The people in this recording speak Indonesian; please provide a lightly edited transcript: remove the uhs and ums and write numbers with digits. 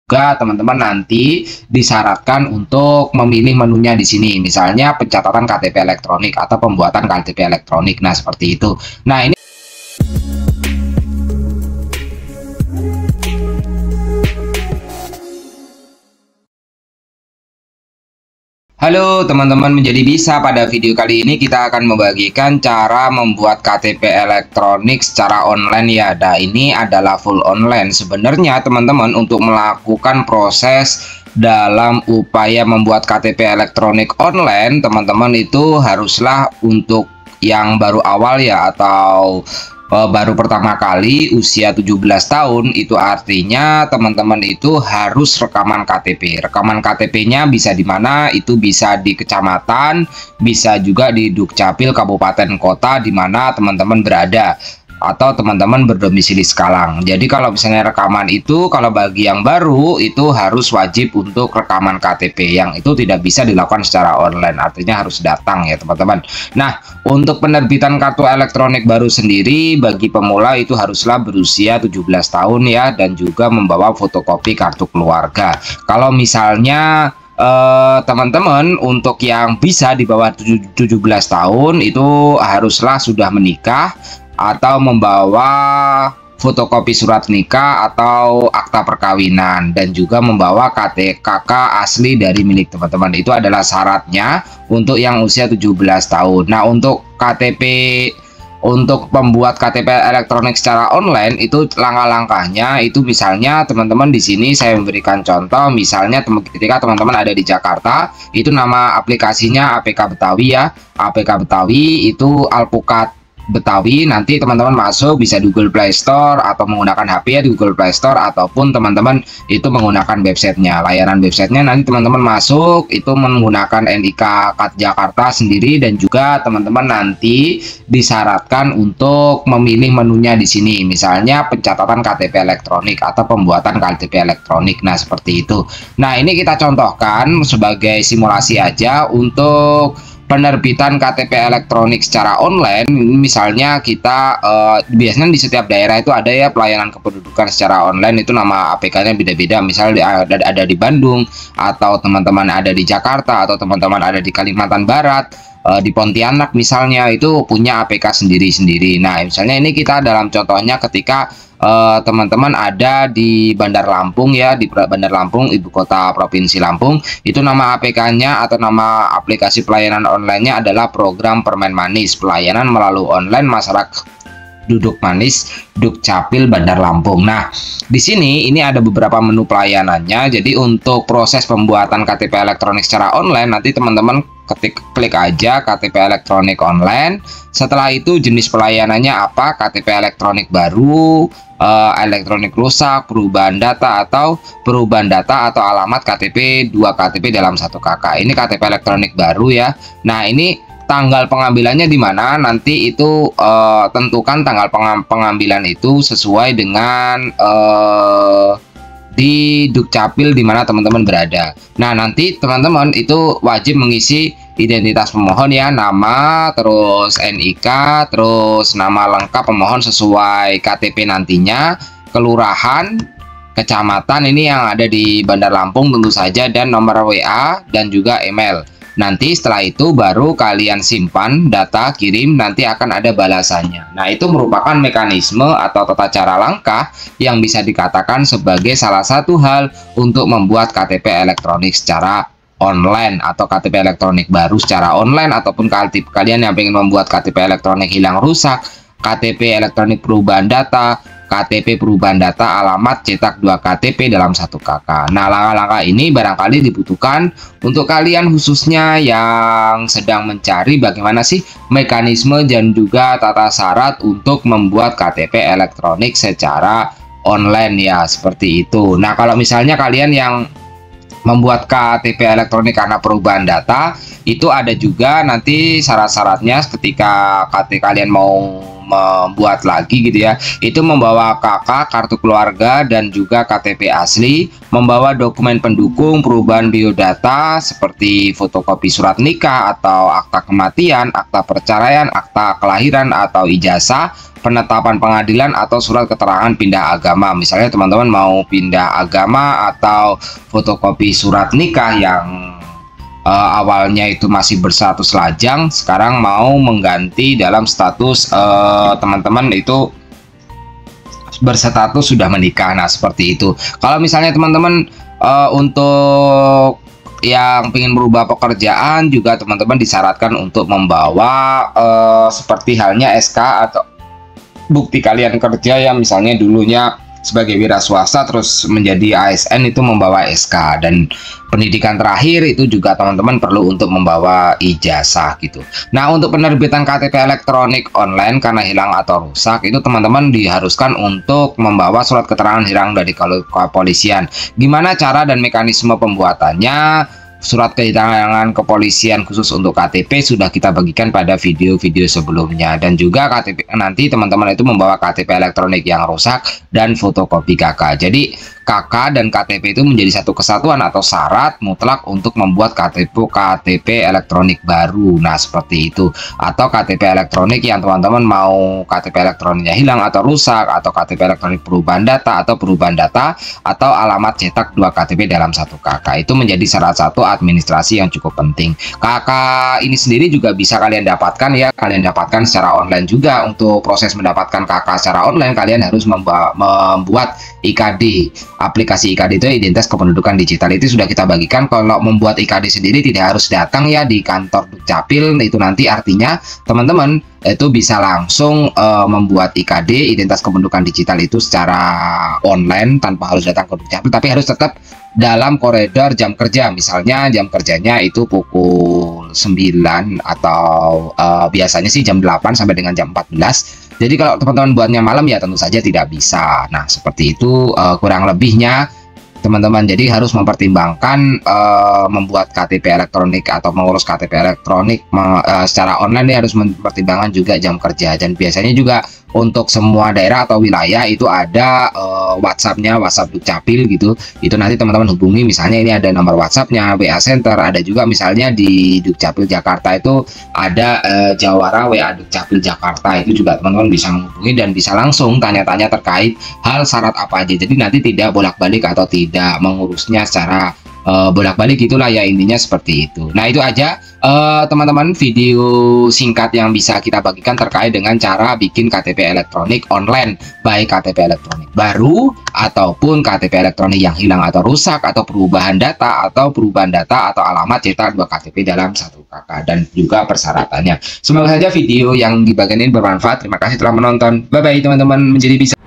juga teman-teman nanti disyaratkan untuk memilih menunya di sini, misalnya pencatatan KTP elektronik atau pembuatan KTP elektronik. Nah, seperti itu. Nah, ini halo teman-teman, menjadi bisa pada video kali ini kita akan membagikan cara membuat KTP elektronik secara online ya. Nah, ini adalah full online. Sebenarnya teman-teman untuk melakukan proses dalam upaya membuat KTP elektronik online, teman-teman itu haruslah untuk yang baru awal ya, atau baru pertama kali usia 17 tahun, itu artinya teman-teman itu harus rekaman KTP. Rekaman KTP-nya bisa di mana? Itu bisa di kecamatan, bisa juga di Dukcapil kabupaten kota di mana teman-teman berada, atau teman-teman berdomisili Sekalang. Jadi kalau misalnya rekaman itu, kalau bagi yang baru itu harus wajib untuk rekaman KTP, yang itu tidak bisa dilakukan secara online, artinya harus datang ya teman-teman. Nah, untuk penerbitan kartu elektronik baru sendiri bagi pemula itu haruslah berusia 17 tahun ya, dan juga membawa fotokopi kartu keluarga. Kalau misalnya teman-teman untuk yang bisa di bawah 17 tahun itu haruslah sudah menikah atau membawa fotokopi surat nikah atau akta perkawinan, dan juga membawa KK asli dari milik teman-teman. Itu adalah syaratnya untuk yang usia 17 tahun. Nah, untuk pembuat KTP elektronik secara online itu langkah-langkahnya itu, misalnya teman-teman di sini saya memberikan contoh, misalnya ketika teman-teman ada di Jakarta, itu nama aplikasinya APK Betawi ya. APK Betawi itu Alpukat Betawi. Nanti teman-teman masuk bisa di Google Play Store atau menggunakan HP ya di Google Play Store, ataupun teman-teman itu menggunakan websitenya, layanan websitenya. Nanti teman-teman masuk itu menggunakan NIK KAT Jakarta sendiri, dan juga teman-teman nanti disyaratkan untuk memilih menunya di sini, misalnya pencatatan KTP elektronik atau pembuatan KTP elektronik. Nah, seperti itu. Nah, ini kita contohkan sebagai simulasi aja untuk penerbitan KTP elektronik secara online. Misalnya kita biasanya di setiap daerah itu ada ya pelayanan kependudukan secara online, itu nama APK-nya beda-beda. Misalnya ada di Bandung, atau teman-teman ada di Jakarta, atau teman-teman ada di Kalimantan Barat, di Pontianak misalnya, itu punya APK sendiri-sendiri. Nah, misalnya ini kita dalam contohnya ketika teman-teman ada di Bandar Lampung ya, di Bandar Lampung, ibu kota provinsi Lampung, itu nama APK-nya atau nama aplikasi pelayanan online-nya adalah Program Permen Manis, pelayanan melalui online masyarakat duduk manis Dukcapil Bandar Lampung. Nah, di sini ini ada beberapa menu pelayanannya. Jadi untuk proses pembuatan KTP elektronik secara online, nanti teman-teman klik aja KTP elektronik online. Setelah itu jenis pelayanannya apa? KTP elektronik baru, elektronik rusak, perubahan data atau alamat KTP 2 KTP dalam 1 KK. Ini KTP elektronik baru ya. Nah, ini tanggal pengambilannya di mana? Nanti itu tentukan tanggal pengambilan itu sesuai dengan di Dukcapil di mana teman-teman berada. Nah, nanti teman-teman itu wajib mengisi identitas pemohon ya, nama, terus NIK, terus nama lengkap pemohon sesuai KTP nantinya, kelurahan, kecamatan ini yang ada di Bandar Lampung tentu saja, dan nomor WA dan juga email. Nanti setelah itu baru kalian simpan data, kirim, nanti akan ada balasannya. Nah, itu merupakan mekanisme atau tata cara langkah yang bisa dikatakan sebagai salah satu hal untuk membuat KTP elektronik secara online, atau KTP elektronik baru secara online, ataupun kalian yang ingin membuat KTP elektronik hilang rusak, KTP elektronik perubahan data, KTP perubahan data alamat cetak 2 KTP dalam 1 KK. Nah, langkah-langkah ini barangkali dibutuhkan untuk kalian khususnya yang sedang mencari bagaimana sih mekanisme dan juga tata syarat untuk membuat KTP elektronik secara online ya, seperti itu. Nah, kalau misalnya kalian yang membuat KTP elektronik karena perubahan data, itu ada juga nanti syarat-syaratnya ketika kalian mau membuat lagi gitu ya, itu membawa KK, kartu keluarga, dan juga KTP asli, membawa dokumen pendukung perubahan biodata seperti fotokopi surat nikah atau akta kematian, akta perceraian, akta kelahiran atau ijazah, penetapan pengadilan, atau surat keterangan pindah agama. Misalnya teman-teman mau pindah agama atau fotokopi surat nikah yang awalnya itu masih berstatus lajang, sekarang mau mengganti dalam status teman-teman itu berstatus sudah menikah. Nah, seperti itu. Kalau misalnya teman-teman untuk yang ingin merubah pekerjaan juga, teman-teman disyaratkan untuk membawa seperti halnya SK atau bukti kalian kerja yang misalnya dulunya sebagai wira swasta terus menjadi ASN, itu membawa SK. Dan pendidikan terakhir itu juga teman-teman perlu untuk membawa ijazah gitu. Nah, untuk penerbitan KTP elektronik online karena hilang atau rusak, itu teman-teman diharuskan untuk membawa surat keterangan hilang dari kepolisian. Gimana cara dan mekanisme pembuatannya? Surat kehilangan kepolisian khusus untuk KTP sudah kita bagikan pada video-video sebelumnya. Dan juga KTP nanti teman-teman itu membawa KTP elektronik yang rusak dan fotokopi KK. Jadi KK dan KTP itu menjadi satu kesatuan atau syarat mutlak untuk membuat KTP elektronik baru. Nah, seperti itu. Atau KTP elektronik yang teman-teman mau KTP elektroniknya hilang atau rusak, atau KTP elektronik perubahan data atau perubahan data, atau alamat cetak 2 KTP dalam satu KK. Itu menjadi salah satu administrasi yang cukup penting. KK ini sendiri juga bisa kalian dapatkan ya, kalian dapatkan secara online juga. Untuk proses mendapatkan KK secara online, kalian harus membuat IKD. Aplikasi IKD itu identitas kependudukan digital, itu sudah kita bagikan. Kalau membuat IKD sendiri tidak harus datang ya di kantor Dukcapil, itu nanti artinya teman-teman itu bisa langsung membuat IKD identitas kependudukan digital itu secara online tanpa harus datang ke Dukcapil, tapi harus tetap dalam koridor jam kerja. Misalnya jam kerjanya itu pukul 9 atau biasanya sih jam 8 sampai dengan jam 14. Jadi kalau teman-teman buatnya malam ya tentu saja tidak bisa. Nah, seperti itu kurang lebihnya teman-teman. Jadi harus mempertimbangkan membuat KTP elektronik atau mengurus KTP elektronik secara online, ini harus mempertimbangkan juga jam kerja. Dan biasanya juga untuk semua daerah atau wilayah itu ada WhatsApp-nya, WhatsApp Dukcapil gitu. Itu nanti teman-teman hubungi, misalnya ini ada nomor WhatsApp-nya, WA Center. Ada juga misalnya di Dukcapil Jakarta itu ada Jawara WA Dukcapil Jakarta. Itu juga teman-teman bisa menghubungi dan bisa langsung tanya-tanya terkait hal syarat apa aja. Jadi nanti tidak bolak-balik atau tidak mengurusnya secara bolak-balik, itulah ya intinya seperti itu. Nah, itu aja teman-teman video singkat yang bisa kita bagikan terkait dengan cara bikin KTP elektronik online, baik KTP elektronik baru ataupun KTP elektronik yang hilang atau rusak, atau perubahan data atau alamat cetak 2 KTP dalam satu KK, dan juga persyaratannya. Semoga saja video yang dibagikan ini bermanfaat. Terima kasih telah menonton. Bye bye teman-teman. Menjadi bisa